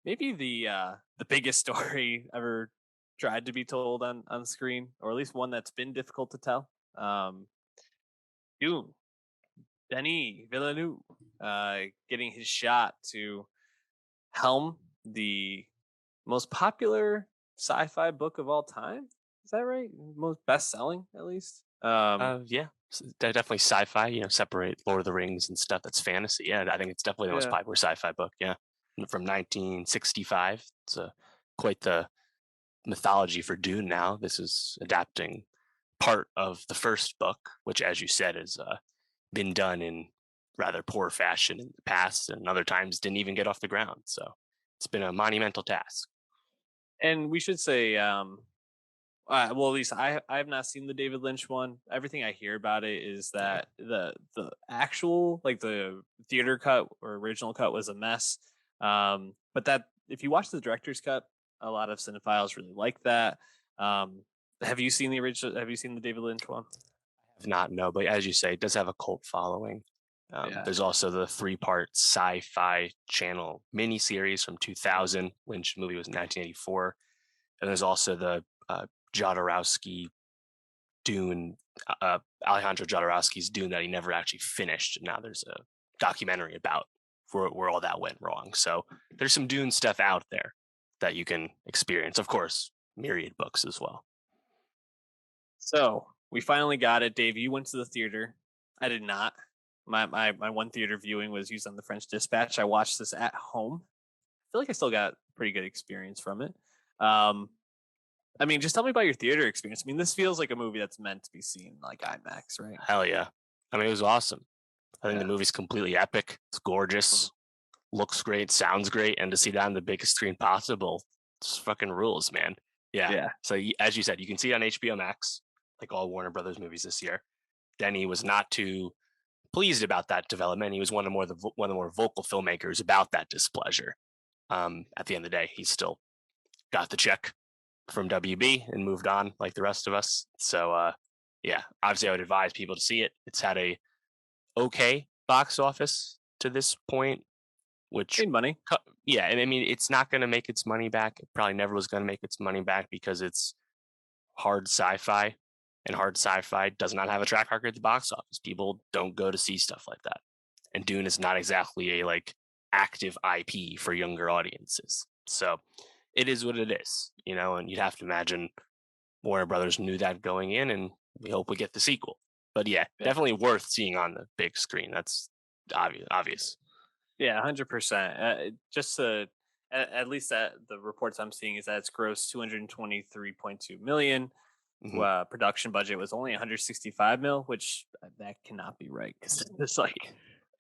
maybe the biggest story ever tried to be told on screen, or at least one that's been difficult to tell. Dune, Denis Villeneuve, getting his shot to helm the most popular sci-fi book of all time. Is that right? Most best-selling, at least. Yeah, definitely sci-fi. Separate Lord of the Rings and stuff that's fantasy. Yeah, I think it's definitely the most Yeah. popular sci-fi book. Yeah, from 1965. It's quite the mythology for Dune. Now this is adapting part of the first book, which, as you said, has been done in rather poor fashion in the past, and other times didn't even get off the ground. So it's been a monumental task. And we should say, well, at least I have not seen the David Lynch one. Everything I hear about it is Yeah. that the actual, like, the theater cut or original cut was a mess. But that if you watch the director's cut, a lot of cinephiles really like that. Um, have you seen the original? Have you seen the David Lynch one? Have not, no, but as you say, it does have a cult following. Yeah. There's also the three-part sci-fi channel miniseries from 2000. Lynch movie was in 1984, and there's also the Jodorowsky Dune, Alejandro Jodorowsky's Dune that he never actually finished. Now there's a documentary about where all that went wrong. So there's some Dune stuff out there that you can experience. Of course, myriad books as well. So we finally got it, Dave. You went to the theater. I did not. My one theater viewing was used on the French Dispatch. I watched this at home. I feel like I still got pretty good experience from it. Um, I mean, just tell me about your theater experience. I mean, this feels like a movie that's meant to be seen like IMAX, right? Hell yeah. I mean, it was awesome. I think the Yeah. movie's completely epic. It's Mhm. gorgeous, looks great, sounds great, and to see that on the biggest screen possible, it's fucking rules, man. Yeah. Yeah. So as you said, you can see it on HBO Max, like all Warner Brothers movies this year. Denny was not too pleased about that development. He was one of the more vocal filmmakers about that displeasure. At the end of the day, he still got the check from WB and moved on like the rest of us. So yeah, obviously I would advise people to see it. It's had a okay box office to this point, which Made money. yeah, and I mean it's not going to make its money back. It probably never was going to make its money back because it's hard sci-fi, and hard sci-fi does not have a track record at the box office. People don't go to see stuff like that, and Dune is not exactly a like active IP for younger audiences. So it is what it is, and you'd have to imagine Warner Brothers knew that going in, and we hope we get the sequel. But yeah, Yeah. definitely worth seeing on the big screen. That's obvious. Yeah, 100%. Just at least that the reports I'm seeing is that it's grossed 223.2 million. Hmm. Production budget was only 165 mil, which that cannot be right because it's like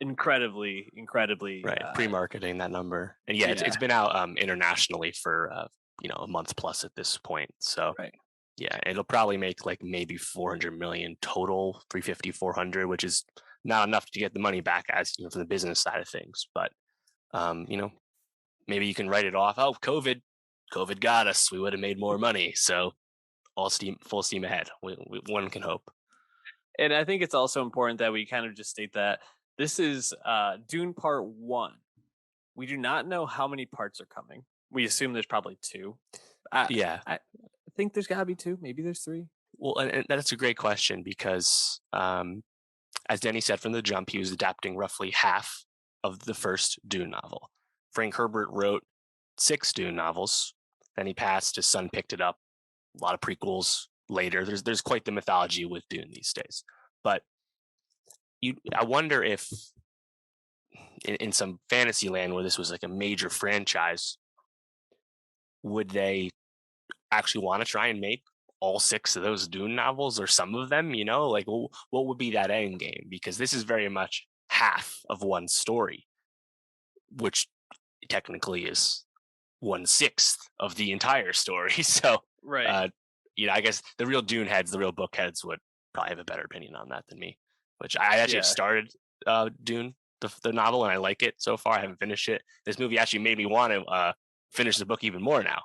incredibly. Right, pre-marketing that number, and yeah, it's Yeah, been out internationally for a month plus at this point. So right. yeah, it'll probably make like maybe 400 million total, 350, 400, which is not enough to get the money back as from the business side of things. But um, you know, maybe you can write it off. Oh, COVID got us. We would have made more money. So full steam ahead. One can hope. And I think it's also important that we kind of just state that this is Dune Part One. We do not know how many parts are coming. We assume there's probably two. I Yeah. I think there's got to be two. Maybe there's three. Well, and that's a great question because, as Denny said from the jump, he was adapting roughly half of the first Dune novel. Frank Herbert wrote six Dune novels. Then he passed. His son picked it up. A lot of prequels later. There's quite the mythology with Dune these days. But I wonder if in some fantasy land where this was like a major franchise, would they actually want to try and make all six of those Dune novels or some of them? Like what would be that end game? Because this is very much half of one story, which technically is 1/6 of the entire story. So, Right. uh, I guess the real Dune heads, the real book heads would probably have a better opinion on that than me. Which I actually have Yeah. started Dune, the novel, and I like it so far. I haven't finished it. This movie actually made me want to finish the book even more now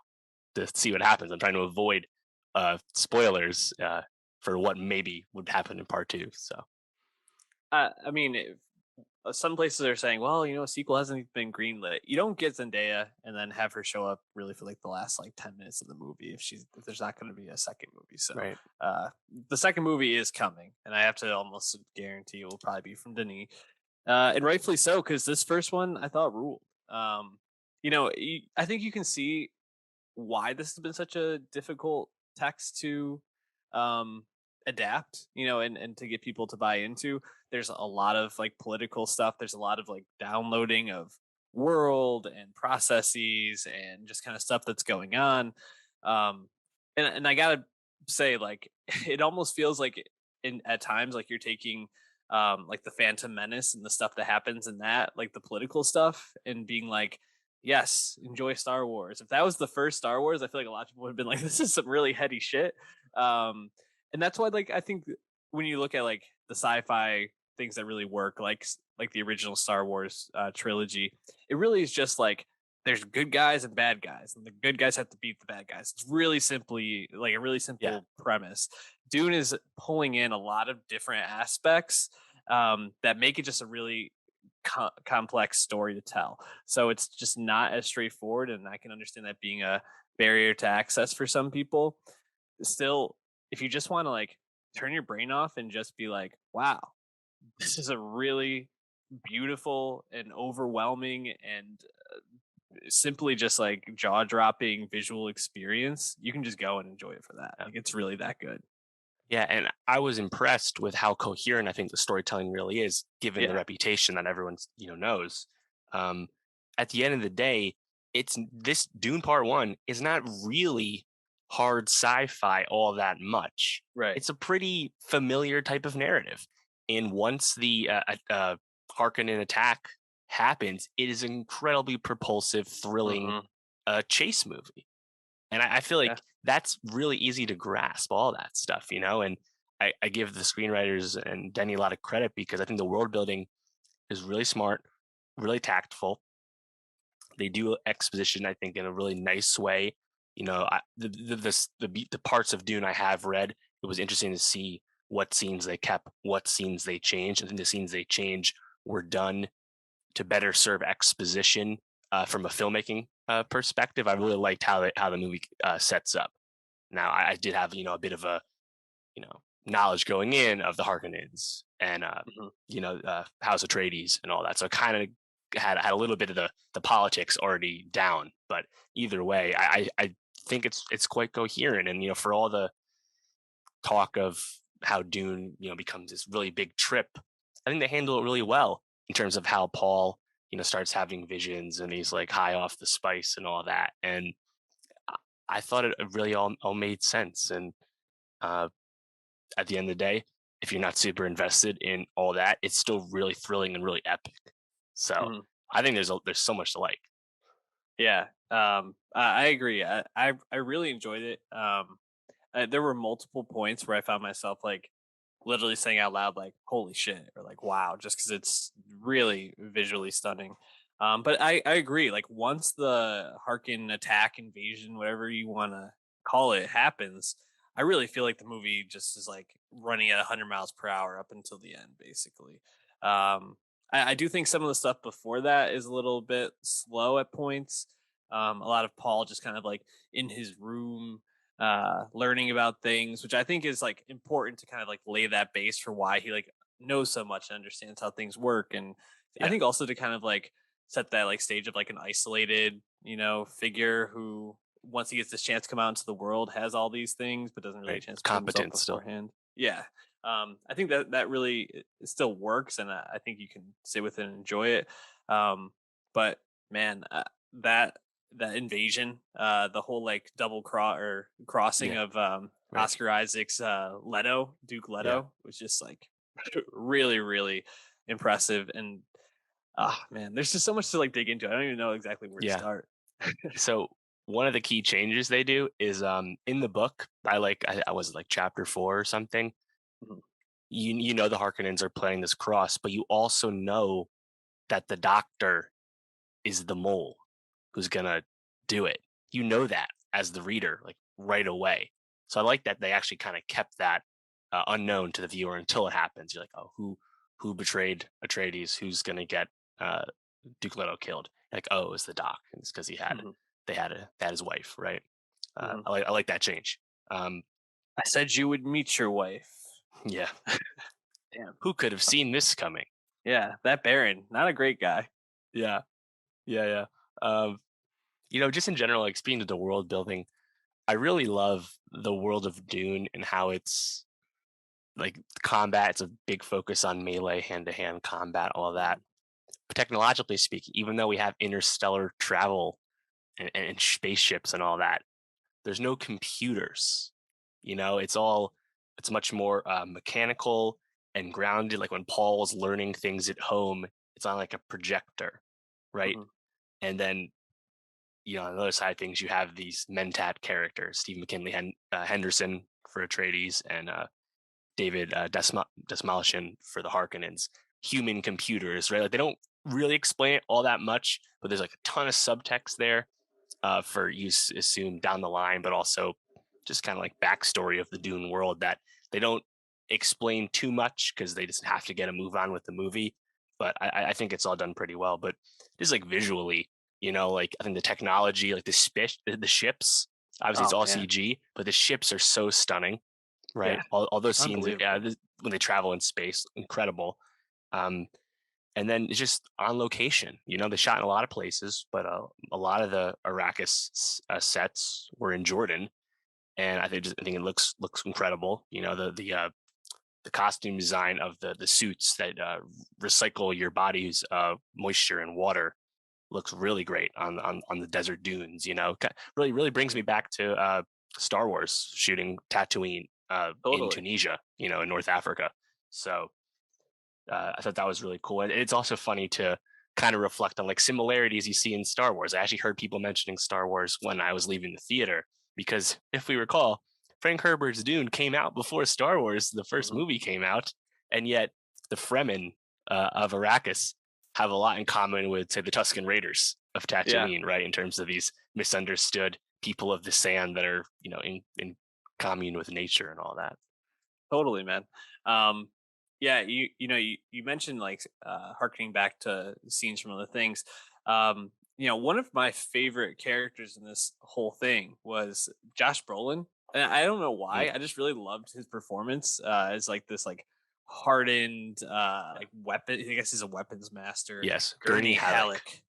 to see what happens. I'm trying to avoid spoilers for what maybe would happen in part two. So I mean, some places are saying, well, a sequel hasn't been greenlit. You don't get Zendaya and then have her show up really for like the last like 10 minutes of the movie if there's not going to be a second movie. So Right. the second movie is coming, and I have to almost guarantee it will probably be from Denis, and rightfully so, because this first one I thought ruled. I think you can see why this has been such a difficult text to um adapt, and to get people to buy into. There's a lot of like political stuff, there's a lot of like downloading of world and processes and just kind of stuff that's going on. Um and, and I gotta say, like, it almost feels like in at times like you're taking like the Phantom Menace and the stuff that happens in that, like the political stuff, and being like, yes, enjoy Star Wars. If that was the first Star Wars, I feel like a lot of people would have been like, this is some really heady shit. Um, and that's why, like, I think when you look at like the sci-fi things that really work, like the original Star Wars trilogy, it really is just like there's good guys and bad guys, and the good guys have to beat the bad guys. It's really simply like a really Yeah. simple premise. Dune is pulling in a lot of different aspects that make it just a really complex story to tell. So it's just not as straightforward, and I can understand that being a barrier to access for some people. Still, if you just want to like turn your brain off and just be like, wow, this is a really beautiful and overwhelming and simply just like jaw-dropping visual experience, you can just go and enjoy it for that. Yeah. Like, it's really that good. Yeah, and I was impressed with how coherent I think the storytelling really is, given the Yeah. reputation that everyone's knows. Um, at the end of the day, it's this Dune Part One is not really hard sci-fi all that much. Right. It's a pretty familiar type of narrative, and once the Harkonnen attack happens, it is an incredibly propulsive, thrilling Hmm. chase movie. And I feel Yeah. like that's really easy to grasp all that stuff, and I give the screenwriters and Denny a lot of credit because I think the world building is really smart, really tactful. They do exposition, I think, in a really nice way. The parts of Dune I have read, it was interesting to see what scenes they kept, what scenes they changed. I think the scenes they changed were done to better serve exposition from a filmmaking perspective. I really liked how the movie sets up. Now, I did have a bit of a knowledge going in of the Harkonnens and Hmm. House Atreides and all that, so I kind of had a little bit of the politics already down. But either way, I think it's quite coherent, and for all the talk of how Dune becomes this really big trip, I think they handle it really well in terms of how Paul starts having visions and he's like high off the spice and all that. And I I thought it really all made sense. And uh, at the end of the day, if you're not super invested in all that, it's still really thrilling and really epic. So Hmm. I think there's so much to like. Yeah. I agree. I really enjoyed it. There were multiple points where I found myself like literally saying out loud, like, holy shit, or like, wow, just because it's really visually stunning. But I agree. Like, once the Harkin attack, invasion, whatever you want to call it, happens, I really feel like the movie just is like running at 100 miles per hour up until the end, basically. I do think some of the stuff before that is a little bit slow at points. A lot of Paul just kind of like in his room learning about things, which I think is like important to kind of like lay that base for why he like knows so much and understands how things work. And I Yeah, think also to kind of like set that like stage of like an isolated, figure who, once he gets this chance to come out into the world, has all these things but doesn't really right. have a chance to prove himself Competent still. beforehand. Yeah. I think that really still works, and I think you can sit with it and enjoy it. But man, that invasion, the whole like crossing Yeah, of right. Oscar Isaac's Duke Yeah. Leto, was just like really, really impressive. And man, there's just so much to like dig into. I don't even know exactly where to Yeah. start. So one of the key changes they do is in the book, I was like chapter 4 or something. Mhm. You know the Harkonnens are playing this cross, but you also know that the doctor is the mole who's gonna do it. You know that as the reader, like right away. So I like that they actually kind of kept that unknown to the viewer until it happens. You're like, oh, who betrayed Atreides, who's going to get Duke Leto killed. Like, oh, it was the doc. It's because they had his wife, right? I like that change. I said you would meet your wife. Yeah. Damn. Who could have seen this coming? Yeah, that Baron, not a great guy. Yeah. Just in general, like speaking to the world building, I really love the world of Dune and how it's like combat. It's a big focus on melee, hand-to-hand combat, all of that. But technologically speaking, even though we have interstellar travel and spaceships and all that, there's no computers. It's much more mechanical and grounded. Like when Paul's learning things at home, it's on like a projector, right? And then on the other side of things, you have these Mentat characters, Steve McKinley Henderson for Atreides and David Desmalian for the Harkonnens. Human computers, right? Like they don't really explain it all that much, but there's like a ton of subtext there for use assumed down the line, but also just kind of like backstory of the Dune world that they don't explain too much because they just have to get a move on with the movie. But I think it's all done pretty well. But just like visually, like I think the technology, like the ships, obviously it's all CG, but the ships are so stunning, right? Yeah. All those scenes when they travel in space, incredible. And then it's just on location. They shot in a lot of places, but a lot of the Arrakis sets were in Jordan, and I think it looks incredible. The costume design of the suits that recycle your body's moisture and water looks really great on the desert dunes. Really brings me back to Star Wars shooting Tatooine in Tunisia, in North Africa. So I thought that was really cool. And it's also funny to kind of reflect on like similarities you see in Star Wars. I actually heard people mentioning Star Wars when I was leaving the theater, because if we recall, Frank Herbert's Dune came out before Star Wars, the first movie came out, and yet the Fremen of Arrakis have a lot in common with, say, the Tusken Raiders of Tatooine, right? In terms of these misunderstood people of the sand that are, in commune with nature and all that. Totally, man. Yeah, you mentioned like harkening back to scenes from other things. One of my favorite characters in this whole thing was Josh Brolin. And I don't know why. I just really loved his performance as like this like hardened like weapon. I guess he's a weapons master. Yes, Gurney Halleck.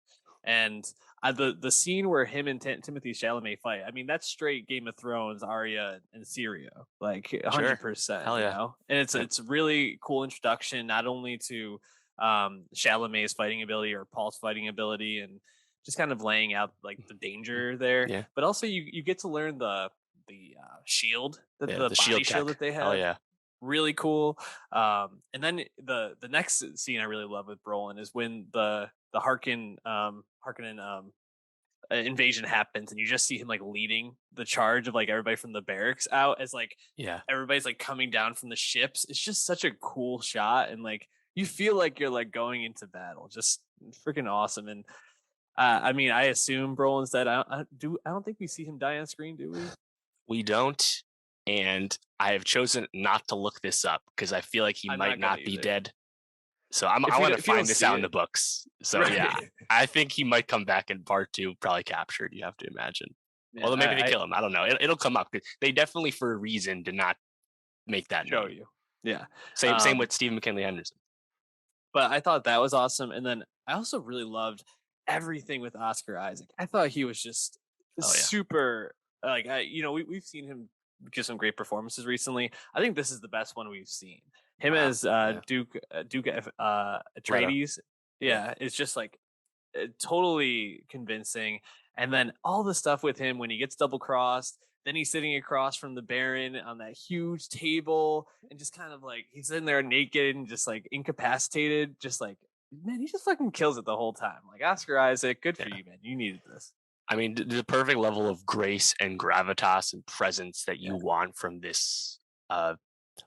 And the scene where him and Timothy Chalamet fight, I mean, that's straight Game of Thrones, Arya and Syrio, like 100%. Hell yeah. And it's really cool introduction, not only to Chalamet's fighting ability or Paul's fighting ability, and just kind of laying out like the danger there, but also you get to learn the shield, the body shield that they have. Oh yeah. Really cool. And then the next scene I really love with Brolin is when the Harkonnen invasion happens, and you just see him like leading the charge of like everybody from the barracks out as like everybody's like coming down from the ships. It's just such a cool shot, and like you feel like you're like going into battle. Just freaking awesome. And I mean, I assume Brolin's dead. I don't think we see him die on screen, do we? We don't. And I have chosen not to look this up because I feel like he might not be dead. So I want to find this out in the books. So yeah, I think he might come back in part 2, probably captured, you have to imagine. Yeah, although maybe they kill him. I don't know. It'll come up. They definitely, for a reason, did not make that show known. You. Yeah. Same with Steve McKinley Henderson. But I thought that was awesome. And then I also really loved everything with Oscar Isaac. I thought he was just super, like, we've seen him give some great performances recently. I think this is the best one we've seen. Him as Duke Atreides. Yeah, it's just like totally convincing. And then all the stuff with him when he gets double crossed, then he's sitting across from the Baron on that huge table, and just kind of like he's sitting there naked and just like incapacitated, just like, man, he just fucking kills it the whole time. Like, Oscar Isaac, good for you, man. You needed this. I mean, the perfect level of grace and gravitas and presence that you want from this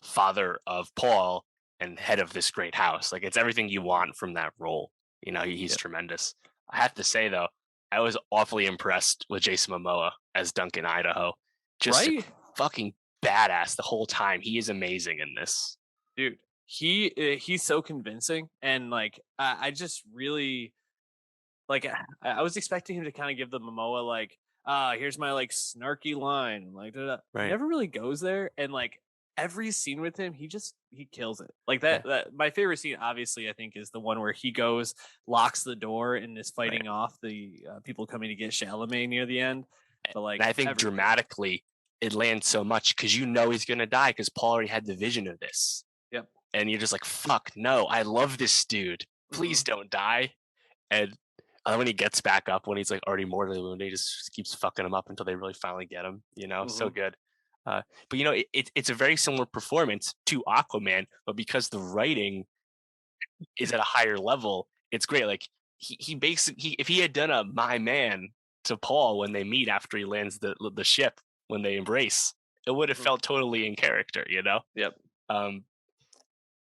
father of Paul and head of this great house. Like, it's everything you want from that role. He's tremendous. I have to say, though, I was awfully impressed with Jason Momoa as Duncan, Idaho. Just fucking badass the whole time. He is amazing in this. Dude, he's so convincing, and like I just really like I was expecting him to kind of give the Momoa like, here's my like snarky line, like da, da. He Right. never really goes there, and like every scene with him, he kills it. Like Yeah. that my favorite scene, obviously, I think, is the one where he goes, locks the door, and is Right. fighting off the people coming to get Chalamet near the end. But And like I think everything, dramatically, it lands so much because you know he's gonna die because Paul already had the vision of this, yep. and you're just like, "Fuck no! I love this dude. Hmm. Please don't die." And when he gets back up, when he's like already mortally wounded, he just keeps fucking him up until they really finally get him. You know, so Hmm. good. But you know, it's a very similar performance to Aquaman, but because the writing is at a higher level, it's great. Like he basically, if he had done a my man to Paul when they meet after he lands the ship when they embrace, it would have Hmm. felt totally in character. You know, Yep. um,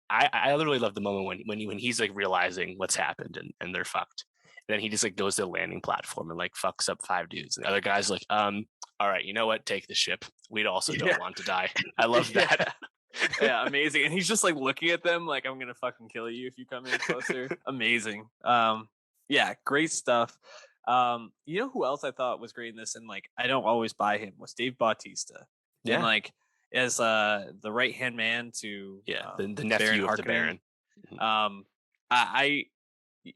I literally love the moment when he's like realizing what's happened and they're fucked. And then he just like goes to the landing platform and like fucks up 5 dudes. And the other guy's like, all right, you know what? Take the ship. We also Yeah. don't want to die. I love Yeah. that. Yeah, amazing. And he's just like looking at them like, I'm gonna fucking kill you if you come in closer. Amazing. Yeah, great stuff. You know who else I thought was great in this, and like I don't always buy him, was Dave Bautista. And Yeah. like as the right hand man to Yeah. The Baron nephew of the Harkonnen. Baron. Mhm. Um I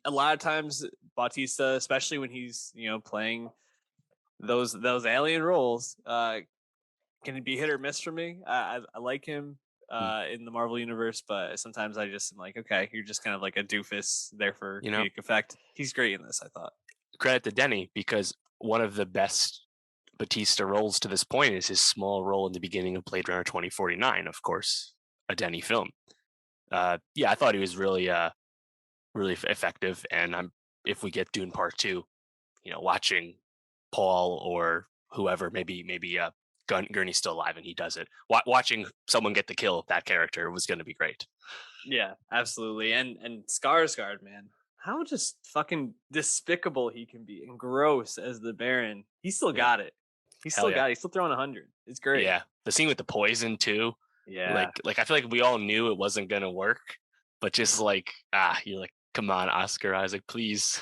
a lot of times Bautista, especially when he's, playing those alien roles, can it be hit or miss for me? I like him Mm. in the Marvel universe, but sometimes I just am like, okay, you're just kind of like a doofus there for You know, comedic effect. He's great in this, I thought. credit to Denny because one of the best Batista roles to this point is his small role in the beginning of Blade Runner 2049, of course, a Denny film. Yeah, I thought he was really effective. And if we get Dune Part Two, you know, watching Paul or whoever, maybe Gurney's still alive and he does it. Watching someone get the kill, that character was going to be great. Yeah, absolutely. And Skarsgård, man, how just fucking despicable he can be and gross as the Baron. He still Yeah, got it. He's hell still yeah, got it. He's still throwing 100. It's great. yeah. The scene with the poison too, Yeah. like I feel like we all knew it wasn't going to work, but just Mhm. like you're like, come on, Oscar Isaac, please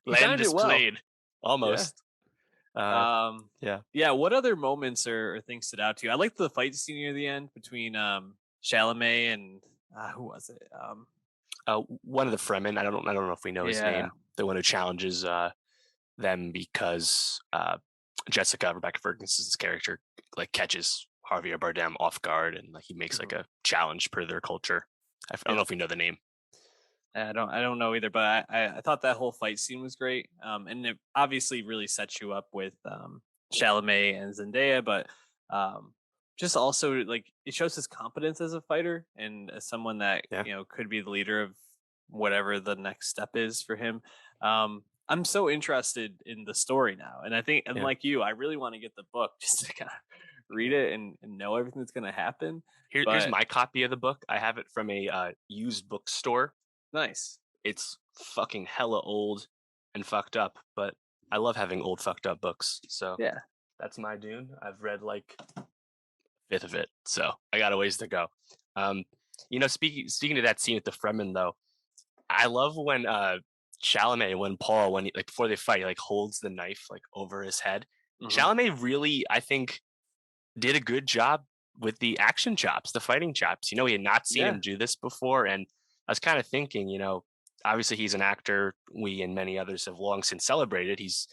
He land timed it this well. plane. Yeah. Almost. Uh, Um, yeah. yeah. What other moments or things stood out to you? I liked the fight scene near the end between Chalamet and who was it? One of the Fremen. I don't know if we know his Yeah. name. The one who challenges them because Rebecca Ferguson's character, like catches Javier Bardem off guard and like he makes like Mhm. a challenge per their culture. I don't know Yep. if we know the name. I don't know either, but I thought that whole fight scene was great. And it obviously really sets you up with Chalamet and Zendaya, but um, just also like it shows his competence as a fighter and as someone that Yeah, could be the leader of whatever the next step is for him. I'm so interested in the story now, and I think, and yeah. like you, I really want to get the book just to kind of read it and know everything that's going to happen. Here's But my copy of the book. I have it from a used bookstore. nice. It's fucking hella old and fucked up, but I love having old fucked up books. So Yeah. that's my Dune. I've read like fifth of it, so I got a ways to go. Um, you know, speaking to that scene with the Fremen though, I love when Chalamet, when Paul, when he, like before they fight, he, like holds the knife like over his head. Hmm. Chalamet really, I think, did a good job with the action chops, the fighting chops. You know, he had not seen Yeah. him do this before, and I was kind of thinking, you know, obviously he's an actor we and many others have long since celebrated. He's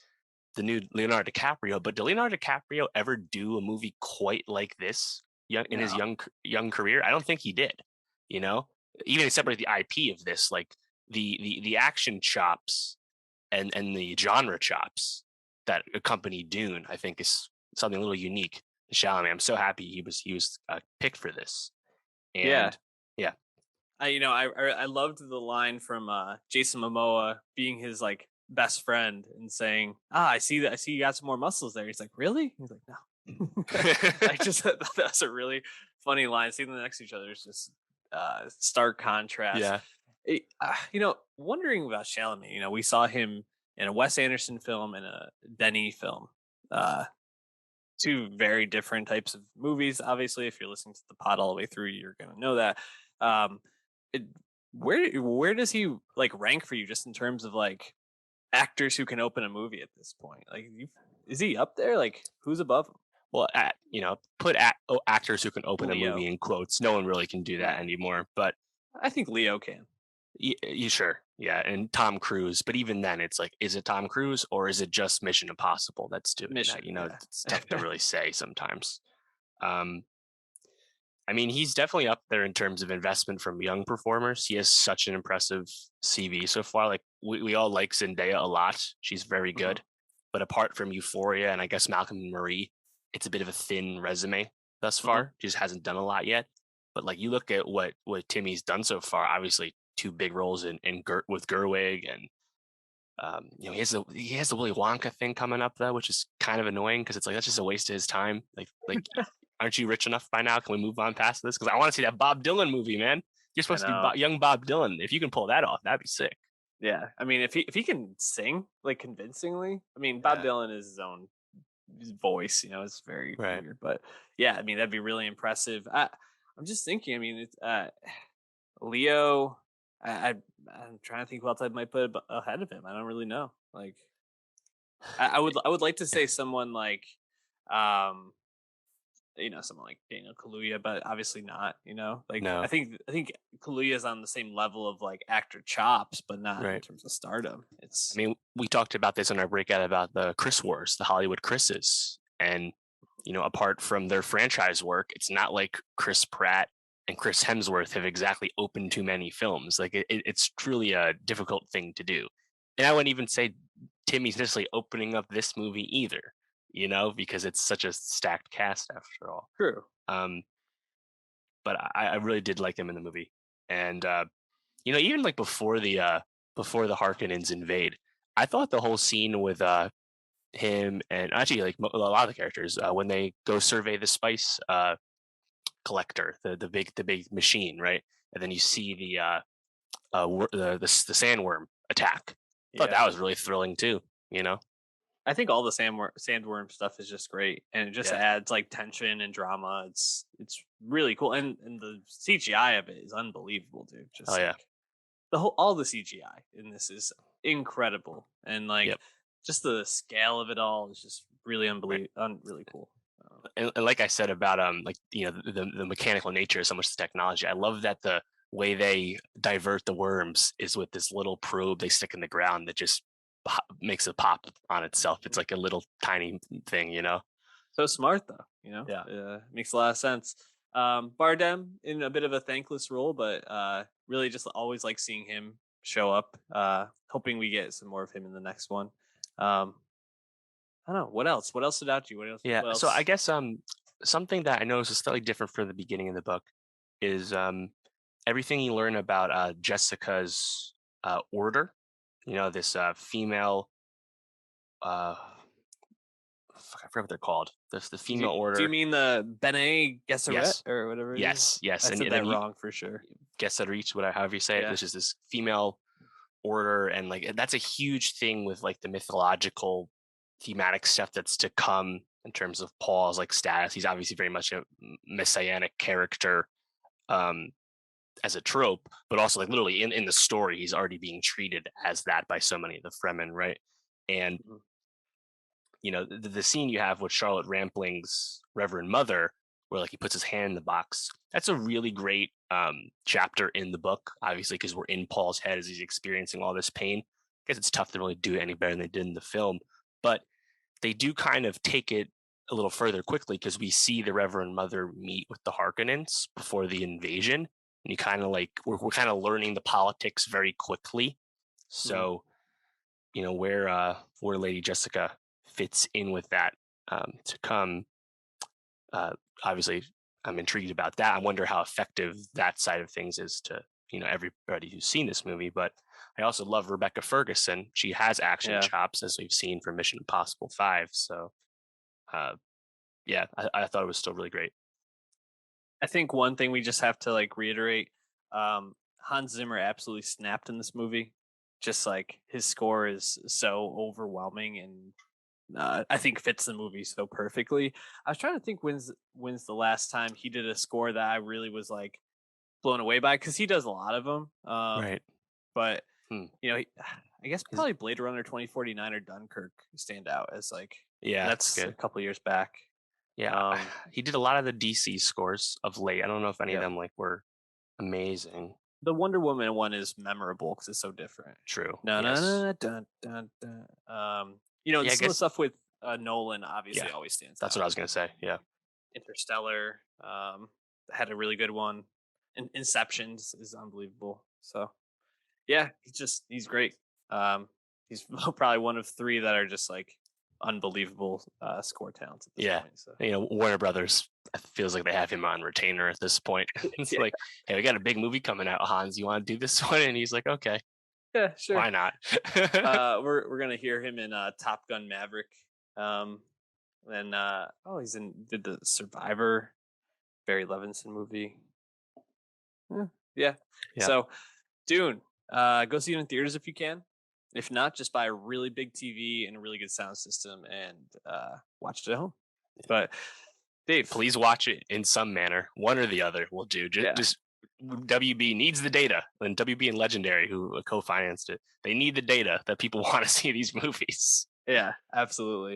the new Leonardo DiCaprio, but did Leonardo DiCaprio ever do a movie quite like this in his No. young career? I don't think he did. You know, even separate the IP of this, like the action chops and the genre chops that accompany Dune, I think is something a little unique to Chalamet. I'm so happy he was picked for this, Yeah. and yeah, I loved the line from Jason Momoa being his like best friend and saying, I see you got some more muscles there. He's like, really? He's like, no. I just thought that's a really funny line. Seeing them next to each other is just stark contrast. yeah, Wondering about Chalamet. We saw him in a Wes Anderson film and a Denny film. Uh, Two very different types of movies. Obviously, if you're listening to the pod all the way through, you're going to know that. Um, it, where does he like rank for you just in terms of like actors who can open a movie at this point? Like, is he up there? Like, who's above him? Well, put actors who can open a movie Leo. in quotes. No one really can do that Yeah, anymore. But I think Leo can. you sure, yeah, and Tom Cruise. But even then, it's like, is it Tom Cruise or is it just Mission Impossible that's doing that? Mission, It's tough to yeah. really say sometimes. Um, I mean, he's definitely up there in terms of investment from young performers. He has such an impressive CV so far. Like we all like Zendaya a lot. She's very Mhm. good. But apart from Euphoria and I guess Malcolm and Marie, it's a bit of a thin resume thus Mhm. far. She just hasn't done a lot yet. But like you look at what Timmy's done so far, obviously two big roles with Gerwig, and he has the Willy Wonka thing coming up though, which is kind of annoying because it's like that's just a waste of his time. Like aren't you rich enough by now? Can we move on past this? Because I want to see that Bob Dylan movie, man. You're I supposed to be know. young Bob Dylan. If you can pull that off, that'd be sick. Yeah, I mean, if he can sing like convincingly, I mean, Bob Yeah. Dylan is his own voice. It's very Right. weird, but yeah, I mean, that'd be really impressive. I'm just thinking. I mean, it's Leo. I'm trying to think who else I might put ahead of him. I don't really know. Like, I would like to say someone like, um, someone like Daniel Kaluuya, but obviously not. Like I No. think I think Kaluuya is on the same level of like actor chops, but not in Right. terms of stardom. I It's mean, we talked about this in our breakout about the Chris Wars, the Hollywood Chris's, and apart from their franchise work, it's not like Chris Pratt and Chris Hemsworth have exactly opened too many films. Like it's truly a difficult thing to do. And I wouldn't even say Timmy's necessarily opening up this movie either, because it's such a stacked cast after all. true. Um, but I really did like him in the movie, and even like before the Harkonnens invade, I thought the whole scene with him and actually like a lot of the characters when they go survey the spice collector, the big machine, right? And then you see the sandworm attack. I thought Yeah. that was really thrilling too. You know? I think all the sandworm stuff is just great, and it just Yeah. adds like tension and drama. It's really cool, and the CGI of it is unbelievable, dude. Oh Just yeah. like all the CGI in this is incredible, and like Yep. just the scale of it all is just really Right. really cool. And like I said about like the mechanical nature of so much technology, I love that the way they divert the worms is with this little probe they stick in the ground that just makes it pop on itself. It's like a little tiny thing. So smart though, Yeah. makes a lot of sense. Bardem in a bit of a thankless role, but really just always like seeing him show up. Hoping we get some more of him in the next one. Um, I don't know what else. What else stood out to you? What else? Yeah. What So I else? guess something that I noticed is slightly different from the beginning of the book is everything you learn about Jessica's order. This female uh fuck, I forget what they're called. The female Do you order. mean the Bene Gesserit Yes. or whatever it is? Yes, I and said then that you wrong for sure. guess that reach whatever however you say it. Yeah. This is this female order, and like that's a huge thing with like the mythological thematic stuff that's to come in terms of Paul's like status. He's obviously very much a messianic character um as a trope, but also like literally in the story, he's already being treated as that by so many of the Fremen, right? And Mhm. the scene you have with Charlotte Rampling's Reverend Mother, where like he puts his hand in the box. That's a really great chapter in the book, obviously, because we're in Paul's head as he's experiencing all this pain. I guess it's tough to really do it any better than they did in the film, but they do kind of take it a little further quickly because we see the Reverend Mother meet with the Harkonnens before the invasion, and you kind of like we're kind of learning the politics very quickly. Mhm. So where Lady Jessica fits in with that to come. Uh, Obviously, I'm intrigued about that. I wonder how effective that side of things is to everybody who's seen this movie. But I also love Rebecca Ferguson. She has action Yeah. chops, as we've seen from Mission Impossible 5. So, uh, yeah, I thought it was still really great. I think one thing we just have to like reiterate, Hans Zimmer absolutely snapped in this movie. Just like his score is so overwhelming and I think fits the movie so perfectly. I was trying to think when's the last time he did a score that I really was like blown away by because he does a lot of them. Right. But Hmm. I guess probably Blade Runner 2049 or Dunkirk stand out as like Yeah, that's good. a couple years back. Yeah, he did a lot of the DC scores of late. I don't know if any of them like were amazing. The Wonder Woman one is memorable because it's so different. True. No, no, Yes. no, dun, dun, dun. Yeah, I some of the guess. stuff with Nolan obviously Yeah, always stands that's out. what I was gonna say. Yeah. Interstellar had a really good one. Inceptions is unbelievable. So yeah, he's great. He's probably one of three that are just like unbelievable score talents at this Yeah. point. So Warner Brothers feels like they have him on retainer at this point. It's yeah, like, hey, we got a big movie coming out, Hans. You want to do this one? And he's like, okay, yeah, sure. why not? We're gonna hear him in Top Gun Maverick. And did the Survivor Barry Levinson movie. Yeah. Yeah. So Dune, go see it in theaters if you can. If not, just buy a really big TV and a really good sound system and watch it at home. But Dave, Please watch it in some manner. One or the other will do. Just WB needs the data, and WB and Legendary, who co-financed it, they need the data that people want to see these movies. Yeah, absolutely.